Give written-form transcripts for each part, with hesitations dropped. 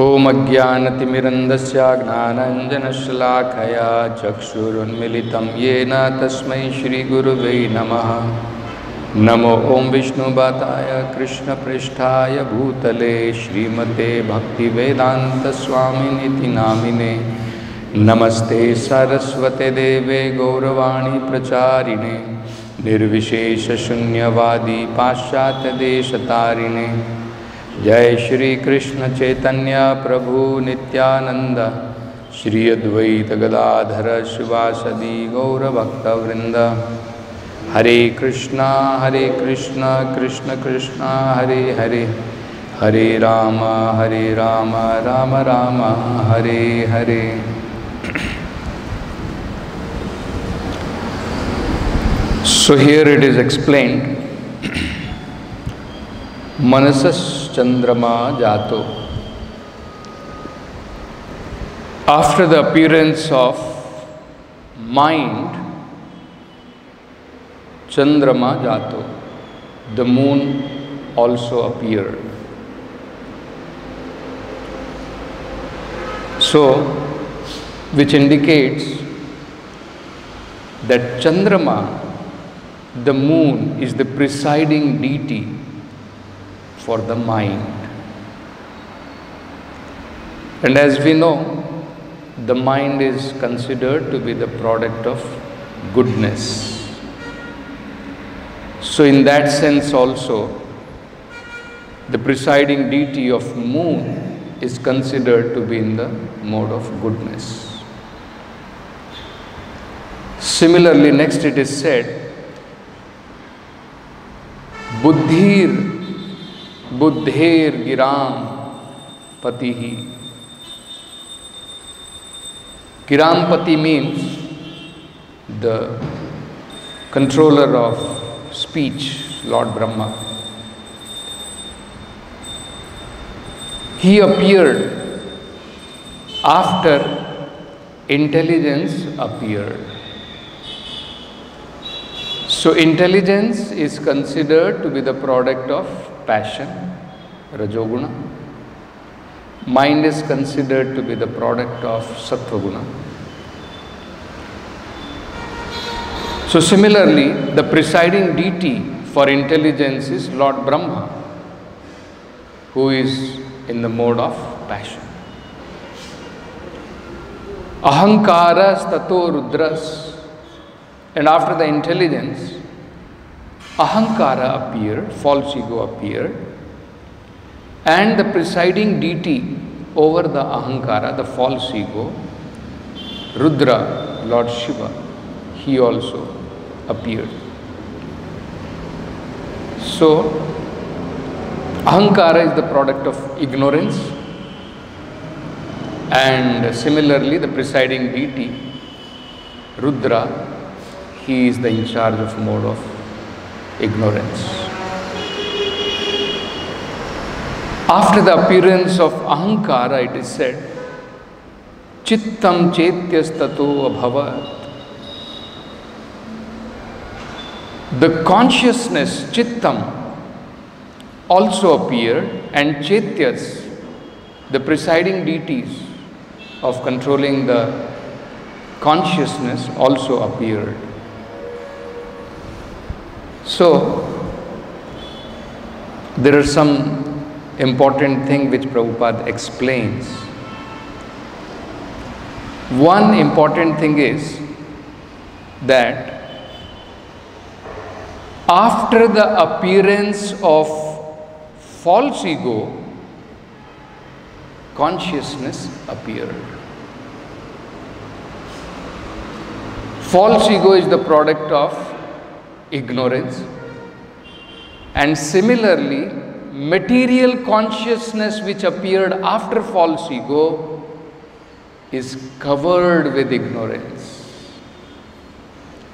ओम अज्ञानतिमिरन्दस्य ज्ञानाञ्जनशलाकया चक्षुरुन्मिलितं येन तस्मै श्रीगुरुवे नमः। नमो ओम विष्णुपादाय कृष्णपृष्ठाय भूतले श्रीमते भक्तिवेदान्तस्वामिनिति नामिने। नमस्ते सरस्वते देवे गौरवाणी प्रचारिणे निर्विशेषशून्यवादी पाश्चात्यदेशतारिणे। जय श्री कृष्ण चैतन्य प्रभु नित्यानंद श्री अद्वैत गदाधर शिवासदि गौरभक्तवृंद। हरे कृष्णा कृष्ण कृष्ण हरे हरे, हरे Ram Ram Ram Hare Hare. So here it is explained, Manasas Chandrama Jato. After the appearance of mind, Chandrama Jato, the moon also appeared. So, which indicates that Chandrama, the moon, is the presiding deity for the mind. And as we know, the mind is considered to be the product of goodness. So in that sense also, the presiding deity of moon is considered to be in the mode of goodness. Similarly, next it is said, Buddhir Giram Patihi. Giram Pati means the controller of speech, Lord Brahma. He appeared after intelligence appeared. So intelligence is considered to be the product of passion, Rajoguna. Mind is considered to be the product of Sattvaguna. So similarly, the presiding deity for intelligence is Lord Brahma, who is in the mode of passion. Ahankaras tato rudras. And after the intelligence, Ahankara appeared, false ego appeared, and the presiding deity over the Ahankara, the false ego, Rudra, Lord Shiva, he also appeared. So, Ahankara is the product of ignorance, and similarly the presiding deity, Rudra, he is the in charge of mode of ignorance. After the appearance of Ahankara, it is said, Chittam Chetyas Tato Abhavat. The consciousness, Chittam, also appeared, and Chetyas, the presiding deities of controlling the consciousness, also appeared. So, there are some important things which Prabhupada explains. One important thing is that after the appearance of false ego, consciousness appeared. False ego is the product of ignorance, and similarly material consciousness which appeared after false ego is covered with ignorance,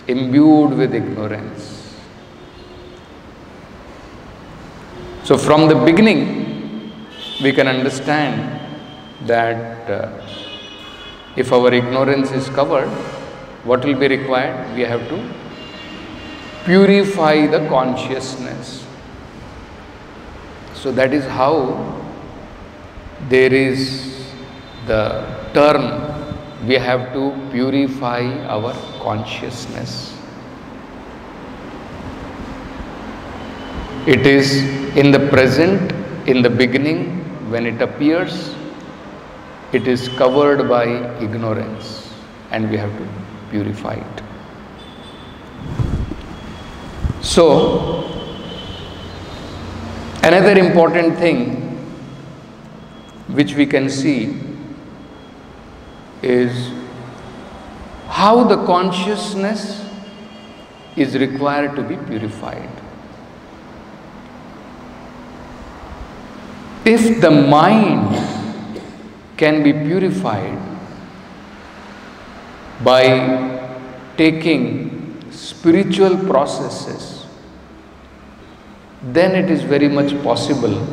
imbued with ignorance. So from the beginning we can understand that if our ignorance is covered, what will be required? We have to purify the consciousness. So that is how there is the term, we have to purify our consciousness. It is in the present, in the beginning, when it appears, it is covered by ignorance and we have to purify it. So, another important thing which we can see is how the consciousness is required to be purified. If the mind can be purified by taking spiritual processes, then it is very much possible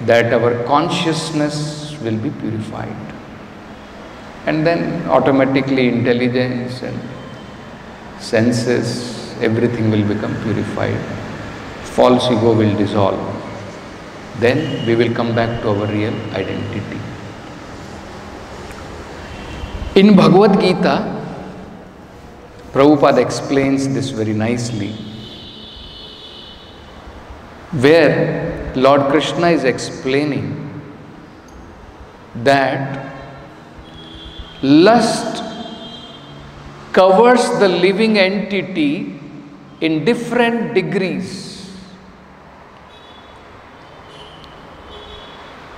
that our consciousness will be purified. And then automatically intelligence and senses, everything will become purified. False ego will dissolve. Then we will come back to our real identity. In Bhagavad Gita, Prabhupada explains this very nicely, where Lord Krishna is explaining that lust covers the living entity in different degrees.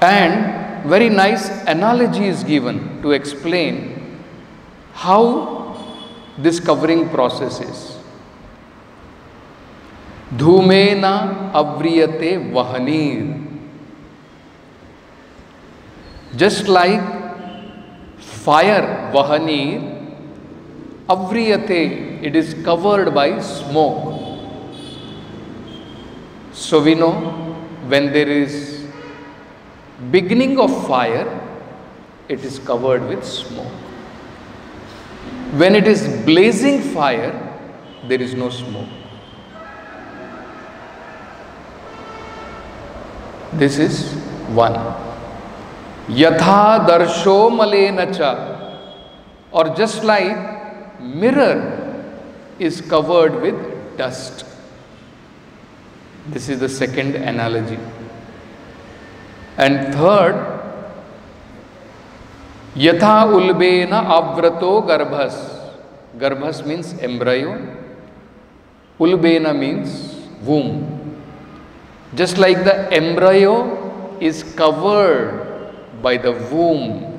And very nice analogy is given to explain how this covering process is. Dhumena avriyate vahanir. Just like fire, vahanir, avriyate, it is covered by smoke. So we know when there is beginning of fire, it is covered with smoke. When it is blazing fire, there is no smoke. This is one. Yatha darsho malenacha, or just like mirror is covered with dust. This is the second analogy. And third, yatha ulbena avrato garbhas. Garbhas means embryo. Ulbena means womb. Just like the embryo is covered by the womb.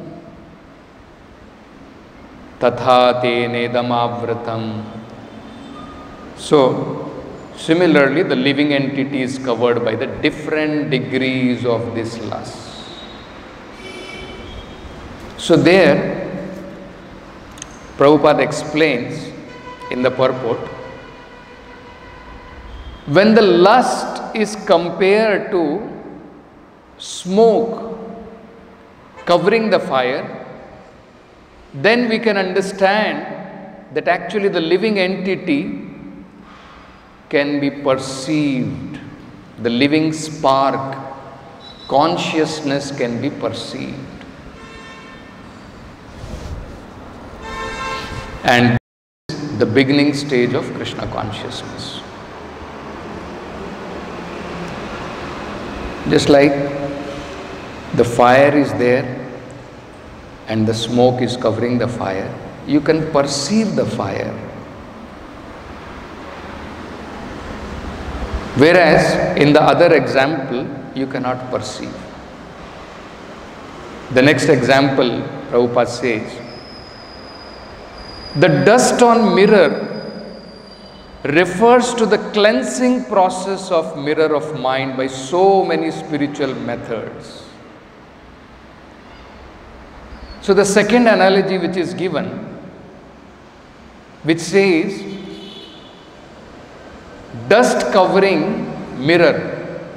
Tatha te nedam avratam. So, similarly, the living entity is covered by the different degrees of this lust. So there, Prabhupada explains in the purport, when the lust is compared to smoke covering the fire, then we can understand that actually the living entity can be perceived. The living spark, consciousness can be perceived. And this is the beginning stage of Krishna consciousness. Just like the fire is there and the smoke is covering the fire, you can perceive the fire. Whereas in the other example, you cannot perceive. The next example, Prabhupada says, the dust on mirror refers to the cleansing process of mirror of mind by so many spiritual methods. So the second analogy which is given, which says, dust covering mirror.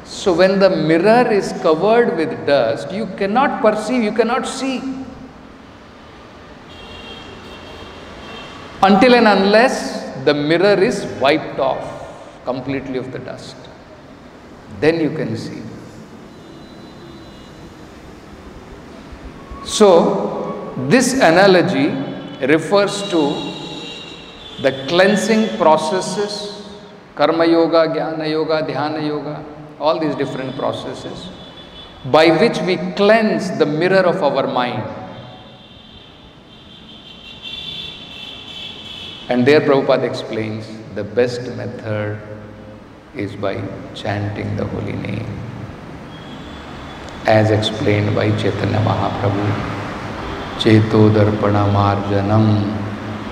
So when the mirror is covered with dust, you cannot perceive, you cannot see. Until and unless the mirror is wiped off completely of the dust, then you can see. So, this analogy refers to the cleansing processes, karma yoga, jnana yoga, dhyana yoga, all these different processes by which we cleanse the mirror of our mind. And there Prabhupada explains the best method is by chanting the holy name, as explained by Chaitanya Mahaprabhu, Cheto Darpana Marjanam,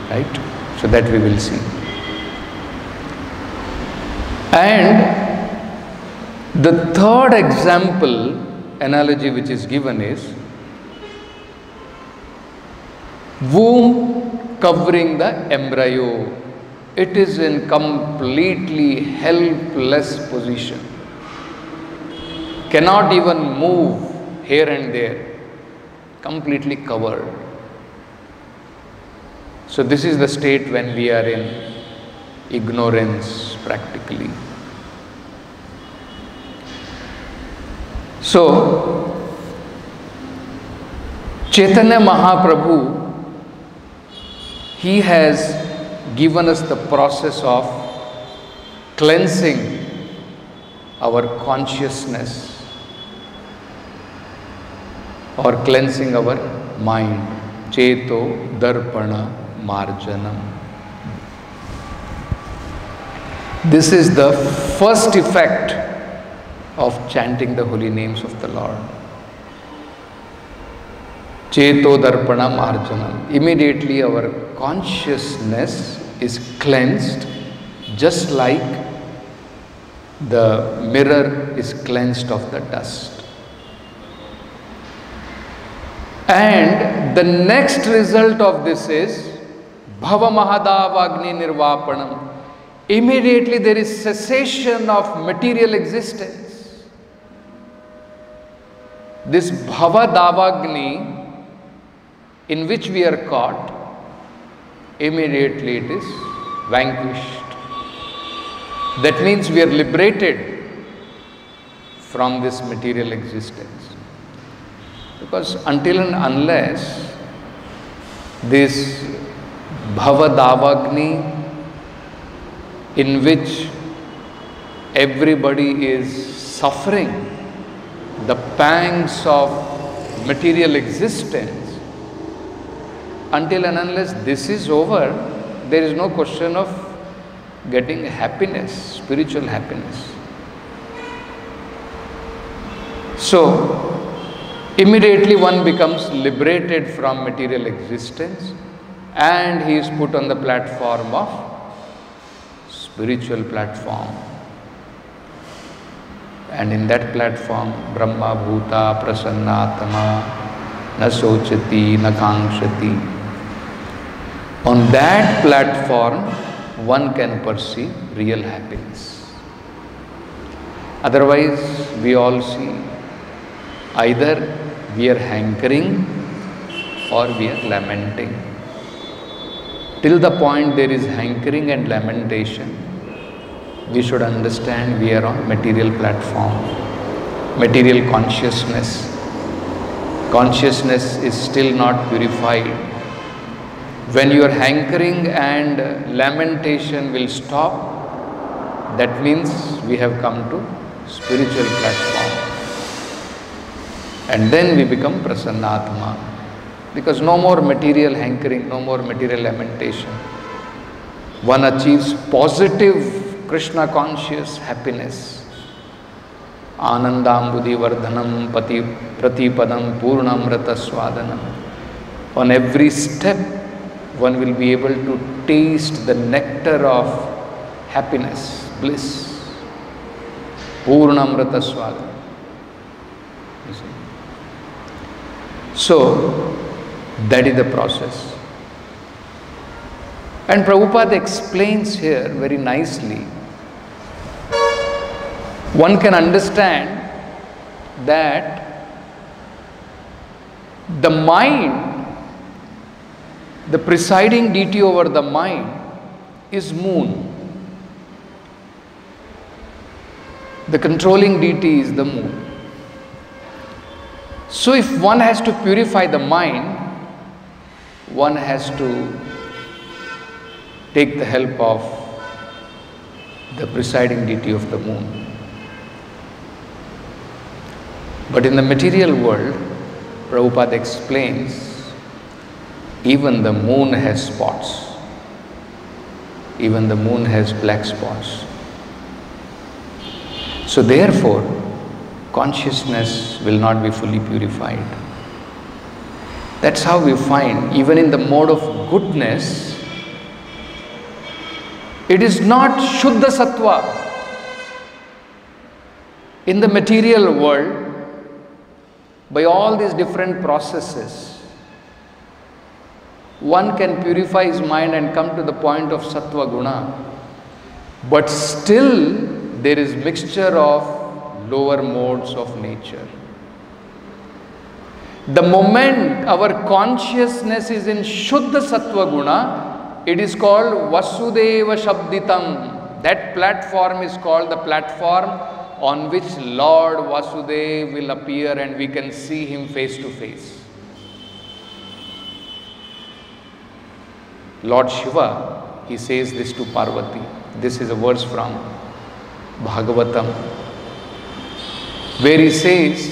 right? So that we will see. And the third example, analogy which is given is womb covering the embryo. It is in completely helpless position. Cannot even move here and there. Completely covered. So this is the state when we are in ignorance practically. So, Chaitanya Mahaprabhu, he has given us the process of cleansing our consciousness or cleansing our mind. Cheto Darpana Marjanam. This is the first effect of chanting the holy names of the Lord. Cheto Darpana Marjanam. Immediately our consciousness is cleansed, just like the mirror is cleansed of the dust. And the next result of this is Bhava Mahadavagni Nirvapanam. Immediately there is cessation of material existence. This Bhava Davagni in which we are caught, immediately it is vanquished. That means we are liberated from this material existence. Because until and unless this Bhava Davagni in which everybody is suffering the pangs of material existence, until and unless this is over, there is no question of getting happiness, spiritual happiness. So, immediately one becomes liberated from material existence and he is put on the platform of spiritual platform. And in that platform, Brahma Bhuta Prasannatma Na Sochati Na Kankshati. On that platform, one can perceive real happiness. Otherwise, we all see either we are hankering or we are lamenting. Till the point there is hankering and lamentation, we should understand we are on material platform, material consciousness. Consciousness is still not purified. When your hankering and lamentation will stop, that means we have come to spiritual platform. And then we become Prasannatma. Because no more material hankering, no more material lamentation. One achieves positive Krishna conscious happiness. Anandambudhi Vardhanam Pratipadam Purnamrata Swadanam. On every step, one will be able to taste the nectar of happiness, bliss. Purnamrata Swadanam. So, that is the process. And Prabhupada explains here very nicely. One can understand that the mind, the presiding deity over the mind is moon. The controlling deity is the moon. So if one has to purify the mind, one has to take the help of the presiding deity of the moon. But in the material world, Prabhupada explains, even the moon has spots. Even the moon has black spots. So therefore, consciousness will not be fully purified. That's how we find, even in the mode of goodness, it is not Shuddha Sattva. In the material world, by all these different processes, one can purify his mind and come to the point of Sattva Guna. But still, there is mixture of lower modes of nature. The moment our consciousness is in Shuddha Sattva Guna, it is called Vasudeva Shabditam. That platform is called the platform on which Lord Vasudeva will appear and we can see him face to face. Lord Shiva, he says this to Parvati. This is a verse from Bhagavatam, where he says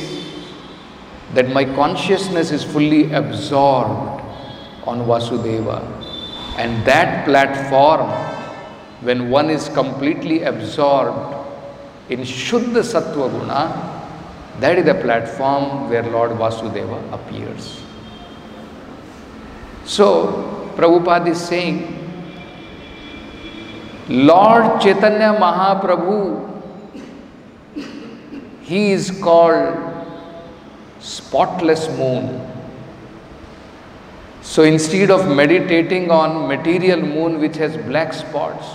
that my consciousness is fully absorbed on Vasudeva, and that platform, when one is completely absorbed in Shuddha Sattva Guna, that is the platform where Lord Vasudeva appears. So, Prabhupada is saying, Lord Chaitanya Mahaprabhu, he is called spotless moon. So instead of meditating on material moon which has black spots,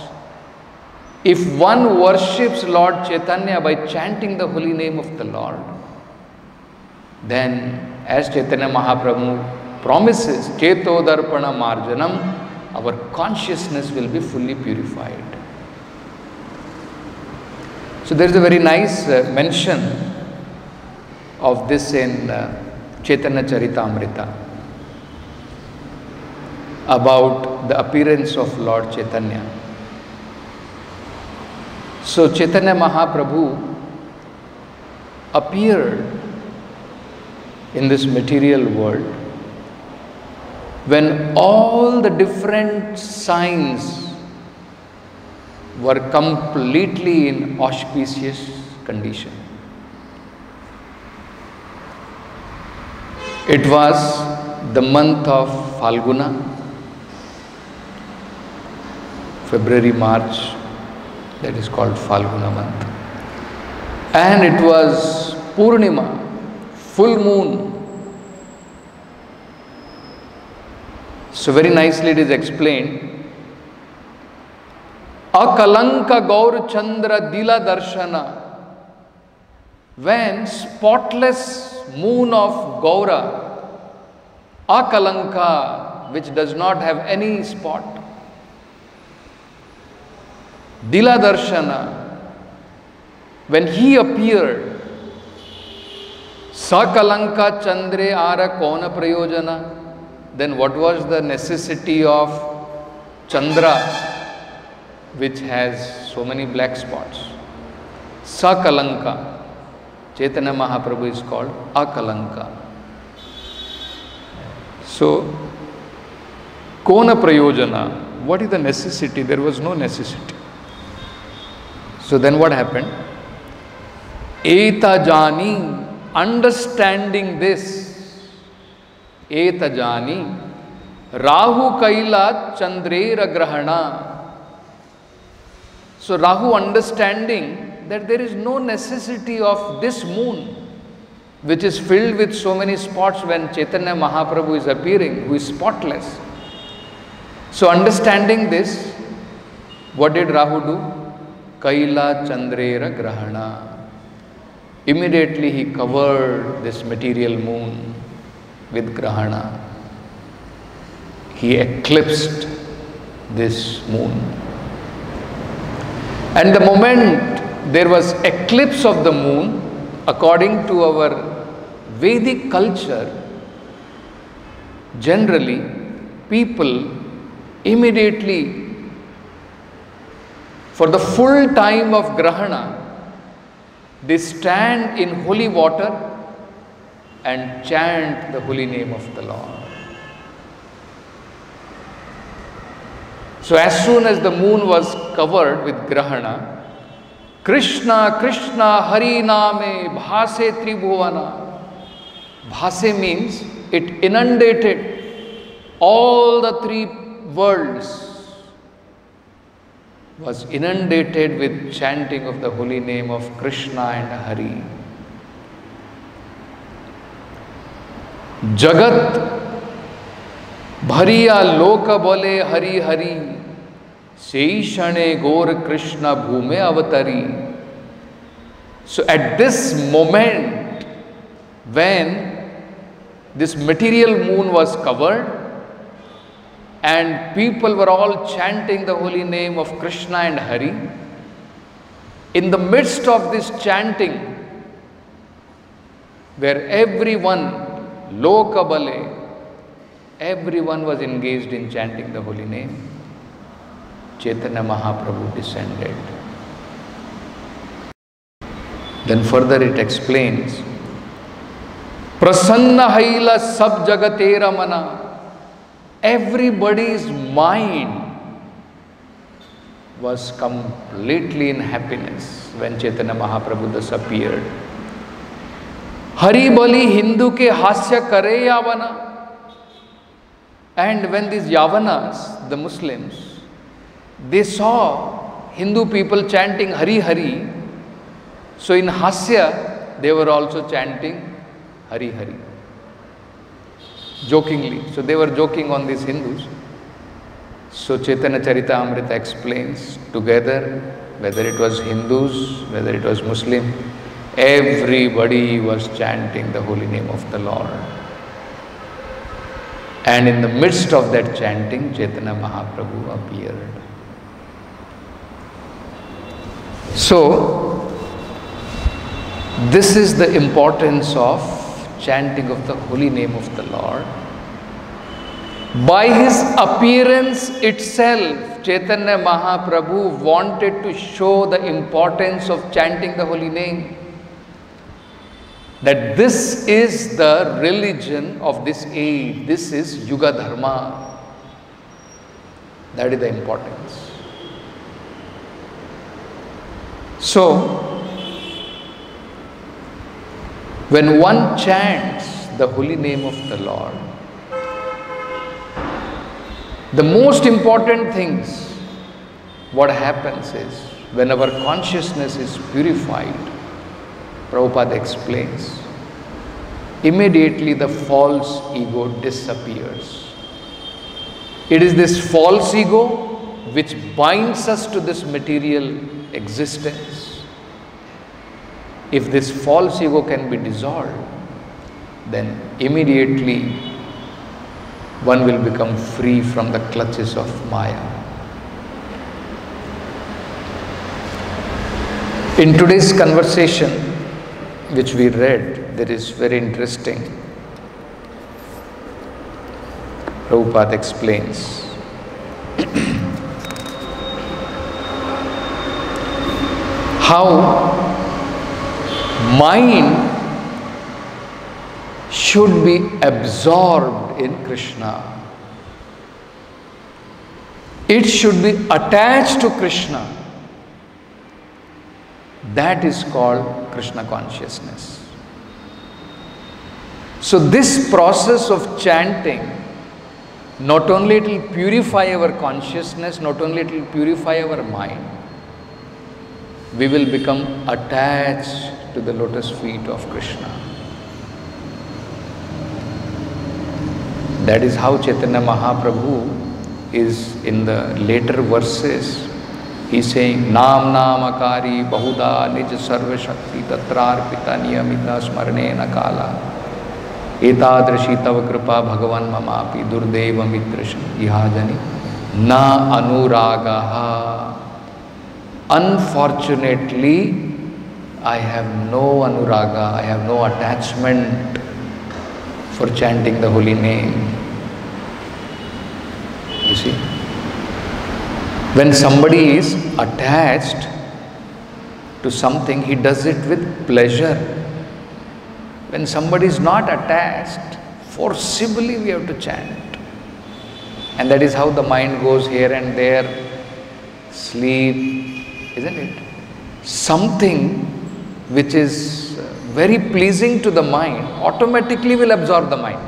if one worships Lord Chaitanya by chanting the holy name of the Lord, then as Chaitanya Mahaprabhu promises, Cheto Darpana Marjanam, our consciousness will be fully purified. So there is a very nice mention of this in Chaitanya Charitamrita about the appearance of Lord Chaitanya. So Chaitanya Mahaprabhu appeared in this material world when all the different signs were completely in auspicious condition. It was the month of Phalguna, February, March, that is called Phalguna month. And it was Purnima, full moon. So very nicely it is explained. Akalanka Gaura Chandra Dila Darshana. When spotless moon of Gaura, Akalanka, which does not have any spot, Dila Darshana, when he appeared, Sakalanka Chandre Ara Kona Prayojana, then what was the necessity of Chandra, which has so many black spots? Sakalanka. Chaitanya Mahaprabhu is called Akalanka. So, Kona Prayojana, what is the necessity? There was no necessity. So then what happened? Eta Jani, understanding this, Eta Jani, Rahu Kaila Chandrera Grahana. So Rahu understanding that there is no necessity of this moon, which is filled with so many spots when Chaitanya Mahaprabhu is appearing, who is spotless. So understanding this, what did Rahu do? Kaila Chandrera Grahana. Immediately he covered this material moon with Grahana. He eclipsed this moon. And the moment there was eclipse of the moon, according to our Vedic culture, generally, people immediately, for the full time of Grahana, they stand in holy water and chant the holy name of the Lord. So as soon as the moon was covered with Grahana, Krishna, Krishna, Hari Name, Bhase Tribhuvana. Bhase means it inundated all the three worlds, was inundated with chanting of the holy name of Krishna and Hari. Jagat Bhariya Loka Bole Hari Hari Seishane Gaur Krishna Bhume Avatari. So at this moment, when this material moon was covered and people were all chanting the holy name of Krishna and Hari, in the midst of this chanting, where everyone, Lokabale, everyone was engaged in chanting the holy name, Chaitanya Mahaprabhu descended. Then further it explains, Prasanna Haila Sab Jagatera Mana. Everybody's mind was completely in happiness when Chaitanya Mahaprabhu Dasa appeared. Hari Bali Hindu ke hasya kare Yavana. And when these Yavanas, the Muslims, they saw Hindu people chanting Hari Hari, so in Hasya, they were also chanting Hari Hari, jokingly. So they were joking on these Hindus. So Chaitanya Charitamrita explains together, whether it was Hindus, whether it was Muslim, everybody was chanting the holy name of the Lord. And in the midst of that chanting, Chaitanya Mahaprabhu appeared. So, this is the importance of chanting of the holy name of the Lord. By his appearance itself, Chaitanya Mahaprabhu wanted to show the importance of chanting the holy name. That this is the religion of this age. This is Yuga Dharma. That is the importance. So, when one chants the holy name of the Lord, the most important things, what happens is, when our consciousness is purified, Prabhupada explains, immediately the false ego disappears. It is this false ego which binds us to this material existence. If this false ego can be dissolved, then immediately one will become free from the clutches of Maya. In today's conversation, which we read, that is very interesting. Prabhupada explains, how mind should be absorbed in Krishna. It should be attached to Krishna. That is called Krishna consciousness. So this process of chanting, not only it will purify our consciousness, not only it will purify our mind, we will become attached to the lotus feet of Krishna. That is how Chaitanya Mahaprabhu is in the later verses. He is saying, Nam Namakari Bahuda Nij Sarva Shakti Tatrarpita Niyamita Smarnena Kala Etadrishi Tava Kripa Bhagavan Mamapi Durdeva Mitrash Ihajani Na Anuragaha. Unfortunately, I have no anuraga, I have no attachment for chanting the holy name. You see, when somebody is attached to something, he does it with pleasure. When somebody is not attached, forcibly we have to chant. And that is how the mind goes here and there, sleep, isn't it? Something which is very pleasing to the mind automatically will absorb the mind.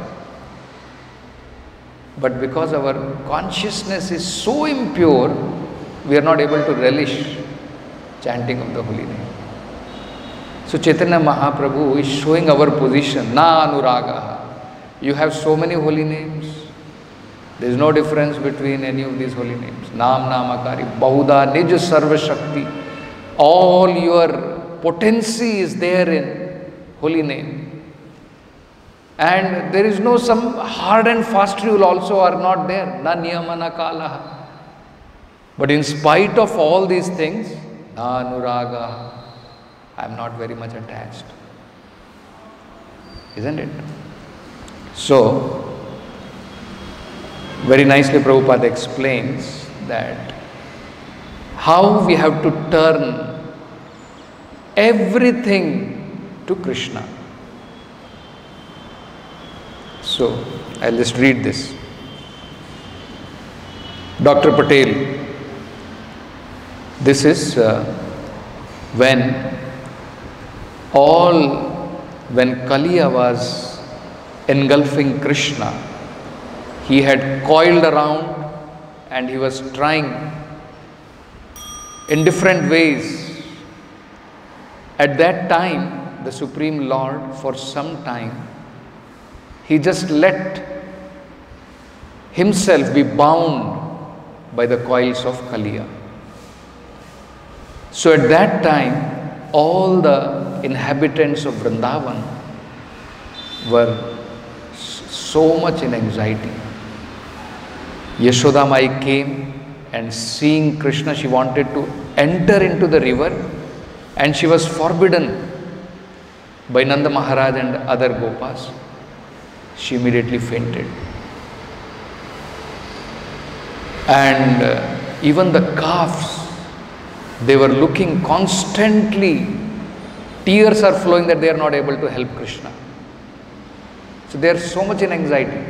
But because our consciousness is so impure, we are not able to relish chanting of the holy name. So Chaitanya Mahaprabhu is showing our position. Na anuragaha. You have so many holy names. There is no difference between any of these holy names. Nam Namakari, Bahuda, Nij Sarva Shakti. All your potency is there in holy name. And there is no some hard and fast rule also are not there. Na niyama na kalaha. But in spite of all these things, na anuraga, I am not very much attached. Isn't it? So, very nicely Prabhupada explains that how we have to turn everything to Krishna. So, I'll just read this. Dr. Patel, this is when Kaliya was engulfing Krishna, he had coiled around and he was trying in different ways. At that time, the Supreme Lord, for some time, he just let himself be bound by the coils of Kaliya. So at that time, all the inhabitants of Vrindavan were so much in anxiety. Yashoda Mai came and seeing Krishna, she wanted to enter into the river and she was forbidden by Nanda Maharaj and other Gopas. She immediately fainted. And even the calves, they were looking constantly, tears are flowing that they are not able to help Krishna. So they are so much in anxiety.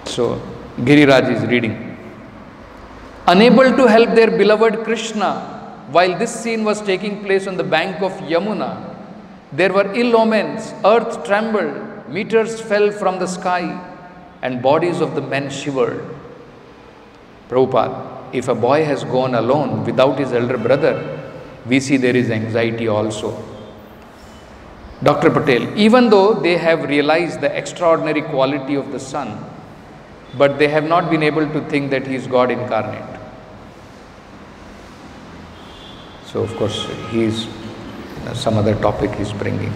So Giriraj is reading. Unable to help their beloved Krishna, while this scene was taking place on the bank of Yamuna, there were ill omens, earth trembled, meters fell from the sky, and bodies of the men shivered. Prabhupada, if a boy has gone alone without his elder brother, we see there is anxiety also. Dr. Patel, even though they have realized the extraordinary quality of the Son, but they have not been able to think that he is God incarnate. So, of course, he is some other topic he is bringing.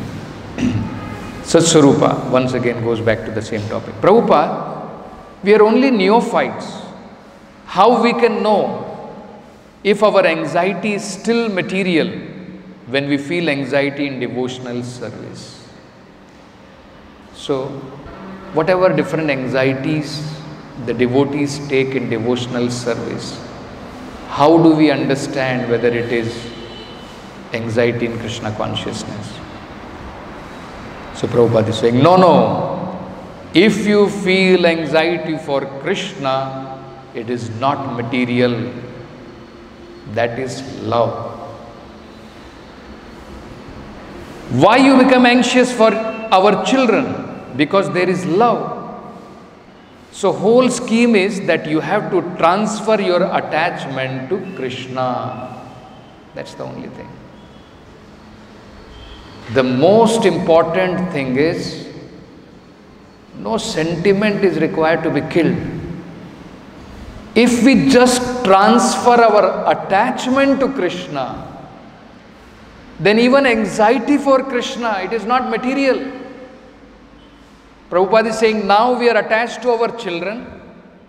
Satsvarupa, once again goes back to the same topic. Prabhupada, we are only neophytes. How we can know if our anxiety is still material when we feel anxiety in devotional service? So, whatever different anxieties the devotees take in devotional service, how do we understand whether it is anxiety in Krishna consciousness? So Prabhupada is saying, no. If you feel anxiety for Krishna, it is not material. That is love. Why you become anxious for our children? Because there is love. So whole scheme is that you have to transfer your attachment to Krishna. That's the only thing. The most important thing is, no sentiment is required to be killed. If we just transfer our attachment to Krishna, then even anxiety for Krishna, it is not material. Prabhupada is saying, now we are attached to our children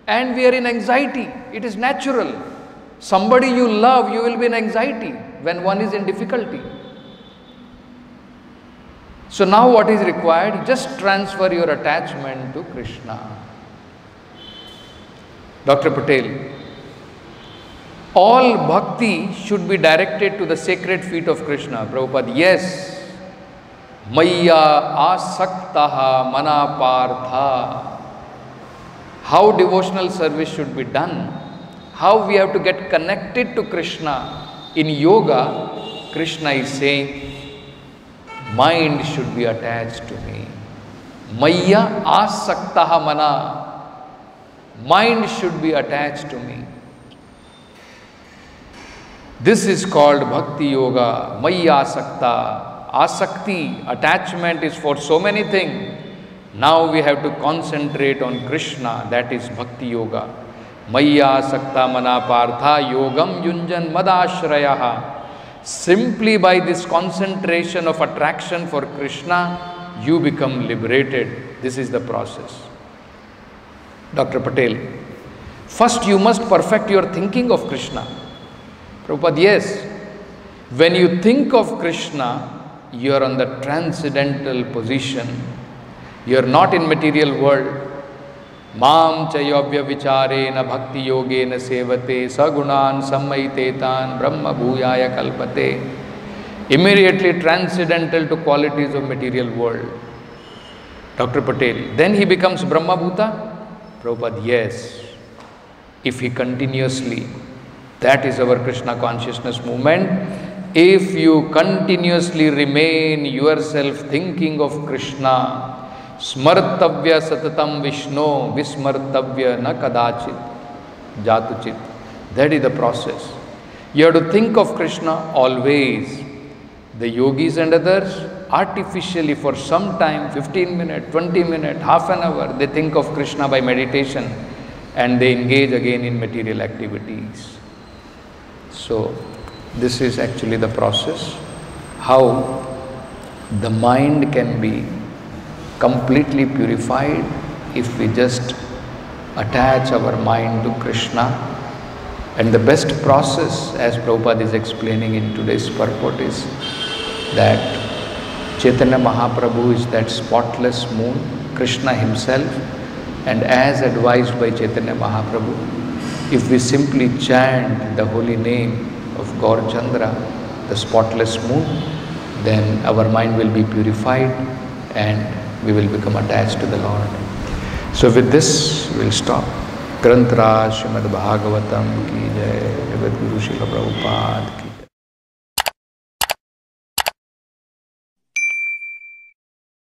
and we are in anxiety. It is natural. Somebody you love, you will be in anxiety when one is in difficulty. So now what is required? Just transfer your attachment to Krishna. Dr. Patel, all bhakti should be directed to the sacred feet of Krishna. Prabhupada, yes. Maya asaktaha mana partha. How devotional service should be done. How we have to get connected to Krishna. In yoga, Krishna is saying, mind should be attached to me. Maya asaktaha mana. Mind should be attached to me. This is called Bhakti Yoga, Maya Asakta. Asakti, attachment is for so many things. Now we have to concentrate on Krishna, that is Bhakti Yoga. Maya Asakta Mana Partha Yogam Yunjan Madashrayaha. Simply by this concentration of attraction for Krishna, you become liberated. This is the process. Dr. Patel, first you must perfect your thinking of Krishna. Prabhupada, yes, when you think of Krishna, you are on the transcendental position. You are not in material world. Mam chayavya vicharena bhakti yogena sevate sagunan sammaitetan brahma bhuyaya kalpate. Immediately transcendental to qualities of material world. Dr. Patel, then he becomes Brahma Bhuta? Prabhupada, yes. If he continuously, that is our Krishna consciousness movement. If you continuously remain yourself thinking of Krishna, Smartavya satatam Vishnu, Vismartavya na kadachit, jatuchit. That is the process. You have to think of Krishna always. The yogis and others, artificially for some time, 15 minutes, 20 minutes, half an hour, they think of Krishna by meditation and they engage again in material activities. So, this is actually the process, how the mind can be completely purified if we just attach our mind to Krishna. And the best process, as Prabhupada is explaining in today's purport, is that Chaitanya Mahaprabhu is that spotless moon, Krishna himself, and as advised by Chaitanya Mahaprabhu, if we simply chant the holy name of Gaura Chandra, the spotless moon, then our mind will be purified and we will become attached to the Lord. So with this, we will stop. Granth Raj Srimad Bhagavatam ki jai, Jagat Guru Srila Prabhupada